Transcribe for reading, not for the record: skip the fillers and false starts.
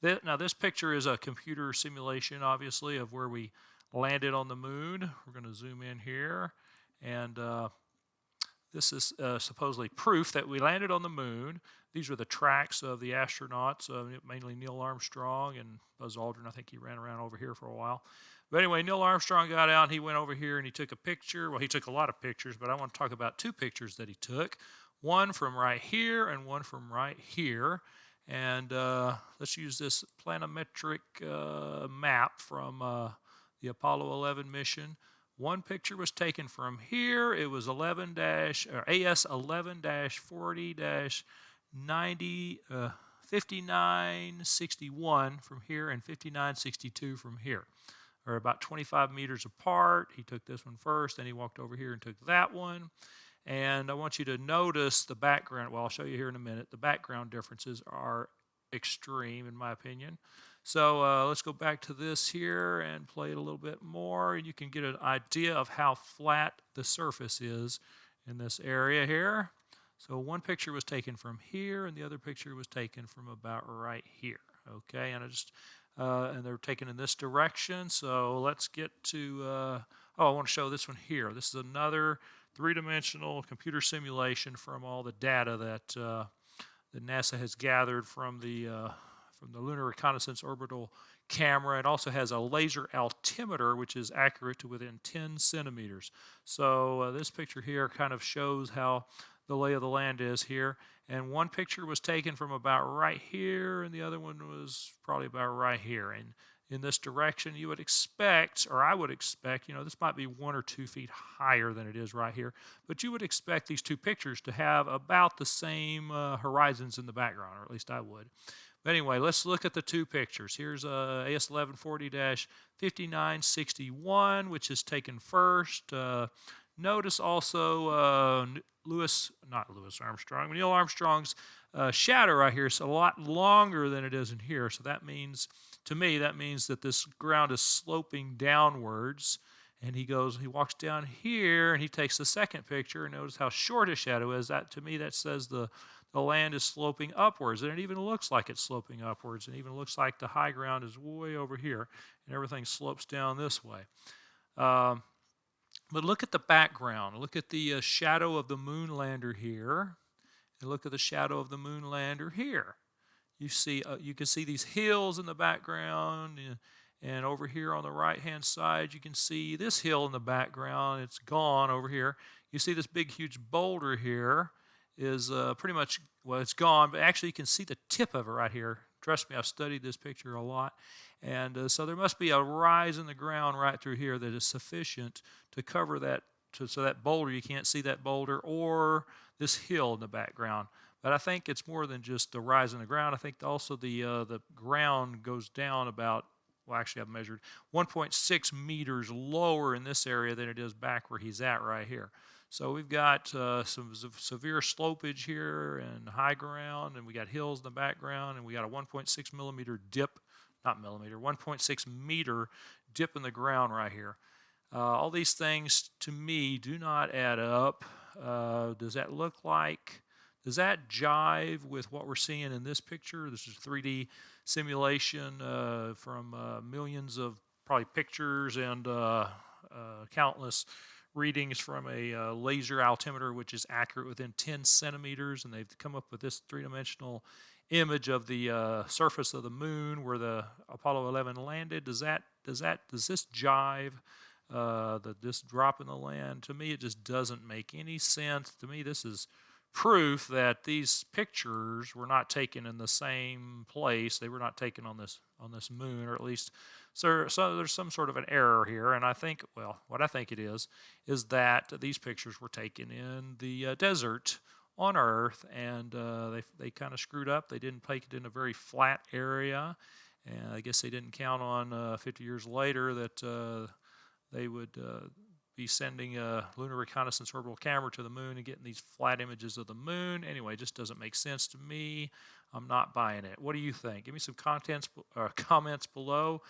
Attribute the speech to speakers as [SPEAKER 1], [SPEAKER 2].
[SPEAKER 1] Now this picture is a computer simulation, obviously, of where we landed on the moon. We're going to zoom in here, and this is supposedly proof that we landed on the moon. These were the tracks of the astronauts, mainly Neil Armstrong and Buzz Aldrin. I think he ran around over here for a while. But anyway, Neil Armstrong got out and he went over here and he took a picture. Well, he took a lot of pictures, but I want to talk about two pictures that he took. One from right here and one from right here. And let's use this planimetric map from the Apollo 11 mission. One picture was taken from here. It was 11 AS 11-40 90 5961 from here and 5962 from here. They're about 25 meters apart. He took this one first, then he walked over here and took that one. And I want you to notice the background. Well, I'll show you here in a minute. The background differences are extreme, in my opinion. So let's go back to this here and play it a little bit more, and you can get an idea of how flat the surface is in this area here. So one picture was taken from here, and the other picture was taken from about right here. Okay, and and they're taken in this direction. So let's get to. I want to show this one here. This is another three-dimensional computer simulation from all the data that that NASA has gathered from the Lunar Reconnaissance Orbital Camera. It also has a laser altimeter, which is accurate to within 10 centimeters. So this picture here kind of shows how the lay of the land is here. And one picture was taken from about right here, and the other one was probably about right here. And in this direction, you would expect, or I would expect, this might be 1 or 2 feet higher than it is right here, but you would expect these two pictures to have about the same horizons in the background, or at least I would. But anyway, let's look at the two pictures. Here's AS 11-40-5961, which is taken first. Notice also Neil Armstrong's shadow right here is a lot longer than it is in here. So that means, to me, that this ground is sloping downwards. And he walks down here, and he takes the second picture, and notice how short his shadow is. That, to me, that says the land is sloping upwards, and it even looks like it's sloping upwards, and even looks like the high ground is way over here, and everything slopes down this way. But look at the background. Look at the shadow of the moon lander here, and look at the shadow of the moon lander here. You can see these hills in the background, and over here on the right-hand side, you can see this hill in the background. It's gone over here. You see this big, huge boulder here is pretty much, well, it's gone, but actually you can see the tip of it right here. Trust me, I've studied this picture a lot. And so there must be a rise in the ground right through here that is sufficient to cover that, so that boulder, you can't see that boulder or this hill in the background. But I think it's more than just the rise in the ground. I think also the ground goes down about, well, actually I've measured 1.6 meters lower in this area than it is back where he's at right here. So we've got some severe slopage here and high ground, and we got hills in the background, and we got a 1.6 millimeter dip, not millimeter, 1.6 meter dip in the ground right here. All these things, to me, do not add up. Does that jive with what we're seeing in this picture? This is a 3D simulation from millions of probably pictures and countless readings from a laser altimeter, which is accurate within 10 centimeters, and they've come up with this three-dimensional image of the surface of the moon where the Apollo 11 landed. Does this jive? This drop in the land, to me, it just doesn't make any sense. To me, this is proof that these pictures were not taken in the same place. They were not taken on this moon, or at least so there's some sort of an error here. And I think, well, what I think it is that these pictures were taken in the desert on Earth, and they kind of screwed up. They didn't take it in a very flat area, and I guess they didn't count on 50 years later that they would be sending a Lunar Reconnaissance Orbital Camera to the moon and getting these flat images of the moon. Anyway, it just doesn't make sense to me. I'm not buying it. What do you think? Give me some comments below.